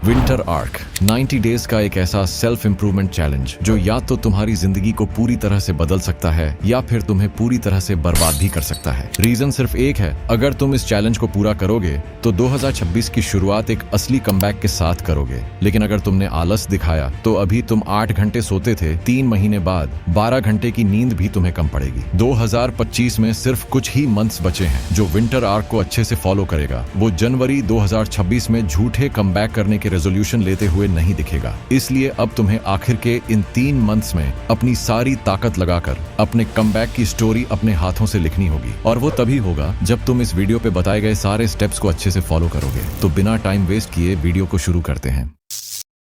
Winter arc 90 days का एक ऐसा सेल्फ इंप्रूवमेंट चैलेंज जो या तो तुम्हारी जिंदगी को पूरी तरह से बदल सकता है या फिर तुम्हें पूरी तरह से बर्बाद भी कर सकता है। रीजन सिर्फ एक है, अगर तुम इस चैलेंज को पूरा करोगे तो 2026 की शुरुआत एक असली कमबैक के साथ करोगे। लेकिन अगर तुमने आलस दिखाया तो अभी तुम 8 घंटे सोते थे, 3 महीने बाद 12 घंटे की नींद भी तुम्हें कम पड़ेगी। 2025 में सिर्फ कुछ ही मंथ्स बचे हैं। जो विंटर आर्क को अच्छे से फॉलो करेगा वो जनवरी 2026 में झूठे कमबैक करने के रेजोल्यूशन लेते हुए नहीं दिखेगा। इसलिए अब तुम्हें आखिर के इन 3 मंथ्स में अपनी सारी ताकत लगाकर अपने कमबैक की स्टोरी अपने हाथों से लिखनी होगी। और वो तभी होगा जब तुम इस वीडियो पे बताए गए सारे स्टेप्स को अच्छे से फॉलो करोगे। तो बिना टाइम वेस्ट किए वीडियो को शुरू करते हैं।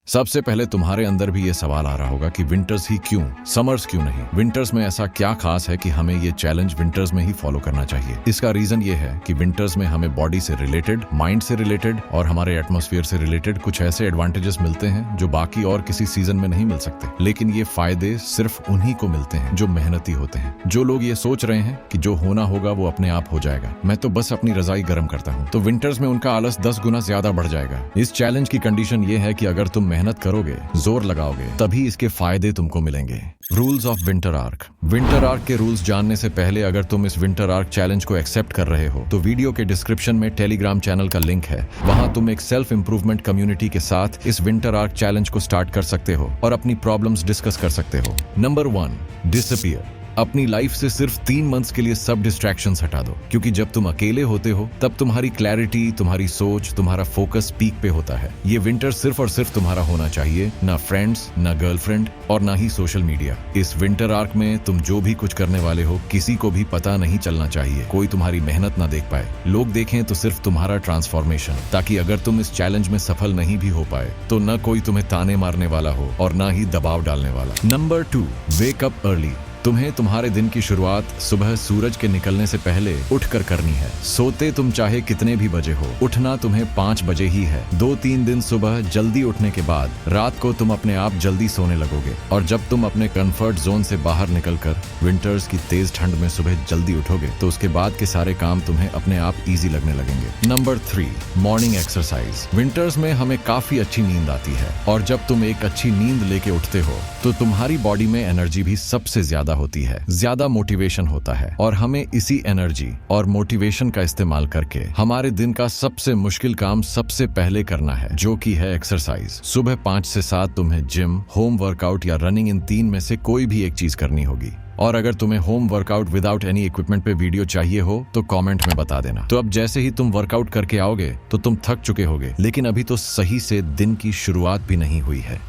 सबसे पहले तुम्हारे अंदर भी ये सवाल आ रहा होगा कि विंटर्स ही क्यों, समर्स क्यों नहीं? विंटर्स में ऐसा क्या खास है कि हमें ये चैलेंज विंटर्स में ही फॉलो करना चाहिए? इसका रीजन ये है कि विंटर्स में हमें बॉडी से रिलेटेड, माइंड से रिलेटेड और हमारे एटमॉस्फेयर से रिलेटेड कुछ ऐसे एडवांटेजेस मिलते हैं जो बाकी और किसी सीजन में नहीं मिल सकते। लेकिन ये फायदे सिर्फ उन्हीं को मिलते हैं जो मेहनती होते हैं। जो लोग ये सोच रहे हैं कि जो होना होगा वो अपने आप हो जाएगा, मैं तो बस अपनी रजाई गर्म करता हूँ, तो विंटर्स में उनका आलस 10 गुना ज्यादा बढ़ जाएगा। इस चैलेंज की कंडीशन ये है कि अगर तुम मेहनत करोगे, जोर लगाओगे, तभी इसके फायदे तुमको मिलेंगे। Rules of winter arc. Winter arc के रूल्स जानने से पहले अगर तुम इस विंटर आर्क चैलेंज को एक्सेप्ट कर रहे हो तो वीडियो के डिस्क्रिप्शन में टेलीग्राम चैनल का लिंक है। वहां तुम एक सेल्फ इंप्रूवमेंट कम्युनिटी के साथ इस विंटर आर्क चैलेंज को स्टार्ट कर सकते हो और अपनी प्रॉब्लम्स डिस्कस कर सकते हो। Number 1, disappear. अपनी लाइफ से सिर्फ 3 मंथ्स के लिए सब डिस्ट्रैक्शंस हटा दो, क्योंकि जब तुम अकेले होते हो तब तुम्हारी क्लैरिटी, तुम्हारी सोच, तुम्हारा फोकस पीक पे होता है। ये विंटर सिर्फ और सिर्फ तुम्हारा होना चाहिए, ना फ्रेंड्स, ना गर्लफ्रेंड और ना ही सोशल मीडिया। इस विंटर आर्क में तुम जो भी कुछ करने वाले हो किसी को भी पता नहीं चलना चाहिए। कोई तुम्हारी मेहनत ना देख पाए। लोग देखें तो सिर्फ तुम्हारा ट्रांसफॉर्मेशन, ताकि अगर तुम इस चैलेंज में सफल नहीं भी हो पाए तो न कोई तुम्हें ताने मारने वाला हो और ना ही दबाव डालने वाला। Number 2, wake up early. तुम्हें तुम्हारे दिन की शुरुआत सुबह सूरज के निकलने से पहले उठकर करनी है। सोते तुम चाहे कितने भी बजे हो, उठना तुम्हें 5 बजे ही है। 2-3 दिन सुबह जल्दी उठने के बाद रात को तुम अपने आप जल्दी सोने लगोगे। और जब तुम अपने कंफर्ट जोन से बाहर निकलकर विंटर्स की तेज ठंड में सुबह जल्दी उठोगे तो उसके बाद के सारे काम तुम्हें अपने आप ईजी लगने लगेंगे। Number 3, morning exercise. विंटर्स में हमें काफी अच्छी नींद आती है और जब तुम एक अच्छी नींद लेके उठते हो तो तुम्हारी बॉडी में एनर्जी भी सबसे ज्यादा होती है, ज्यादा मोटिवेशन होता है। और हमें इसी एनर्जी और मोटिवेशन का इस्तेमाल करके हमारे दिन का सबसे मुश्किल काम सबसे पहले करना है, जो कि है एक्सरसाइज। सुबह 5 से 7 तुम्हें जिम, होम वर्कआउट या रनिंग, इन 3 में से कोई भी एक चीज करनी होगी। और अगर तुम्हें home workout without any equipment पे वीडियो चाहिए हो तो कमेंट में बता देना। तो अब जैसे ही तुम वर्कआउट करके आओगे तो तुम थक चुके होगे, लेकिन अभी तो सही से दिन की शुरुआत भी नहीं हुई है।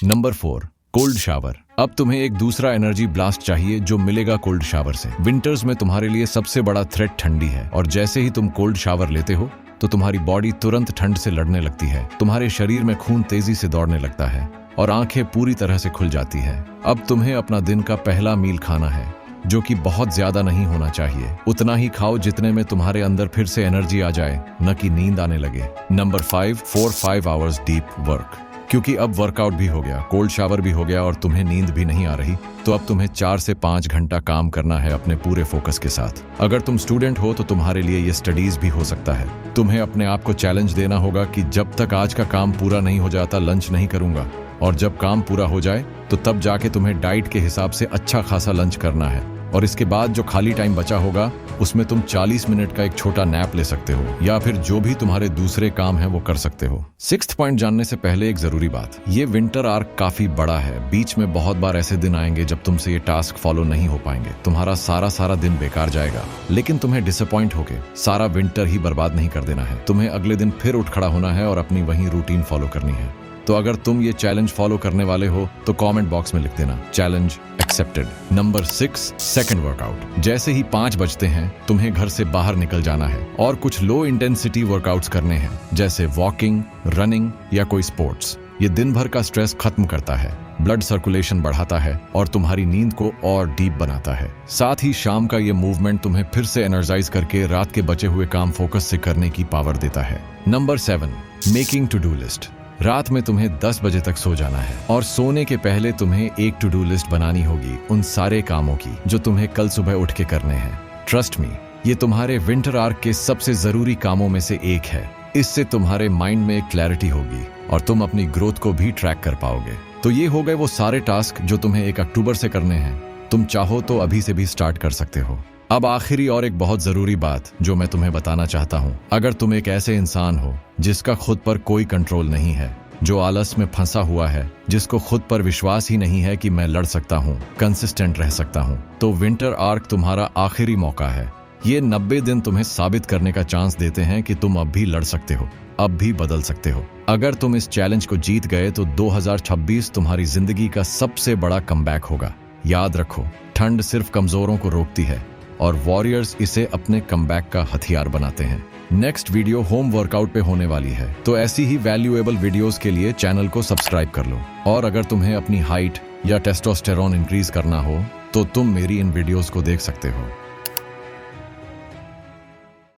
Number 4, cold shower. अब तुम्हें एक दूसरा एनर्जी ब्लास्ट चाहिए जो मिलेगा कोल्ड शावर से। विंटर्स में तुम्हारे लिए सबसे बड़ा थ्रेट ठंडी है और जैसे ही तुम कोल्ड शावर लेते हो तो तुम्हारी बॉडी तुरंत ठंड से लड़ने लगती है। तुम्हारे शरीर में खून तेजी से दौड़ने लगता है और आंखें पूरी तरह से खुल जाती है। अब तुम्हें अपना दिन का पहला मील खाना है, जो कि बहुत ज्यादा नहीं होना चाहिए। उतना ही खाओ जितने में तुम्हारे अंदर फिर से एनर्जी आ जाए, न कि नींद आने लगे। Number 5, 4-5 hours deep work. क्योंकि अब वर्कआउट भी हो गया, कोल्ड शावर भी हो गया और तुम्हें नींद भी नहीं आ रही, तो अब तुम्हें 4 से 5 घंटा काम करना है अपने पूरे फोकस के साथ। अगर तुम स्टूडेंट हो तो तुम्हारे लिए ये स्टडीज भी हो सकता है। तुम्हें अपने आप को चैलेंज देना होगा कि जब तक आज का काम पूरा नहीं हो जाता लंच नहीं करूंगा, और जब काम पूरा हो जाए तो तब जाके तुम्हें डाइट के हिसाब से अच्छा खासा लंच करना है। और इसके बाद जो खाली टाइम बचा होगा उसमें तुम 40 मिनट का एक छोटा नैप ले सकते हो या फिर जो भी तुम्हारे दूसरे काम है वो कर सकते हो। 6th पॉइंट जानने से पहले एक जरूरी बात, ये विंटर आर्क काफी बड़ा है। बीच में बहुत बार ऐसे दिन आएंगे जब तुमसे ये टास्क फॉलो नहीं हो पाएंगे। तुम्हारा सारा दिन बेकार जाएगा, लेकिन तुम्हें डिसअपॉइंट होके सारा विंटर ही बर्बाद नहीं कर देना है। तुम्हें अगले दिन फिर उठ खड़ा होना है और अपनी वही रूटीन फॉलो करनी है। तो अगर तुम ये चैलेंज फॉलो करने वाले हो तो कमेंट बॉक्स में लिख देना challenge accepted. Number 6, second workout. जैसे ही 5 बजते हैं तुम्हें घर से बाहर निकल जाना है और कुछ लो इंटेंसिटी वर्कआउट्स करने हैं, जैसे वॉकिंग, रनिंग या कोई स्पोर्ट्स। ये दिन भर का स्ट्रेस खत्म करता है, ब्लड सर्कुलेशन बढ़ाता है और तुम्हारी नींद को और डीप बनाता है। साथ ही शाम का ये मूवमेंट तुम्हें फिर से एनर्जाइज करके रात के बचे हुए काम फोकस से करने की पावर देता है। Number 7, making to do list. रात में तुम्हें 10 बजे तक सो जाना है और सोने के पहले तुम्हें एक टू डू लिस्ट बनानी होगी उन सारे कामों की जो तुम्हें कल सुबह उठ के करने हैं। ट्रस्ट मी, ये तुम्हारे विंटर आर्क के सबसे जरूरी कामों में से एक है। इससे तुम्हारे माइंड में एक क्लैरिटी होगी और तुम अपनी ग्रोथ को भी ट्रैक कर पाओगे। तो ये हो गए वो सारे टास्क जो तुम्हें 1 अक्टूबर से करने हैं। तुम चाहो तो अभी से भी स्टार्ट कर सकते हो। अब आखिरी और एक बहुत जरूरी बात जो मैं तुम्हें बताना चाहता हूँ, अगर तुम एक ऐसे इंसान हो जिसका खुद पर कोई कंट्रोल नहीं है, जो आलस में फंसा हुआ है, जिसको खुद पर विश्वास ही नहीं है कि मैं लड़ सकता हूँ, कंसिस्टेंट रह सकता हूँ, तो विंटर आर्क तुम्हारा आखिरी मौका है। ये 90 दिन तुम्हें साबित करने का चांस देते हैं कि तुम अब भी लड़ सकते हो, अब भी बदल सकते हो। अगर तुम इस चैलेंज को जीत गए तो 2026 तुम्हारी जिंदगी का सबसे बड़ा कमबैक होगा। याद रखो, ठंड सिर्फ कमजोरों को रोकती है और वॉरियर्स इसे अपने कमबैक का हथियार बनाते हैं। नेक्स्ट वीडियो होम वर्कआउट पे होने वाली है, तो ऐसी ही वैल्यूएबल वीडियोस के लिए चैनल को सब्सक्राइब कर लो। और अगर तुम्हें अपनी हाइट या टेस्टोस्टेरोन इंक्रीज करना हो तो तुम मेरी इन वीडियोस को देख सकते हो।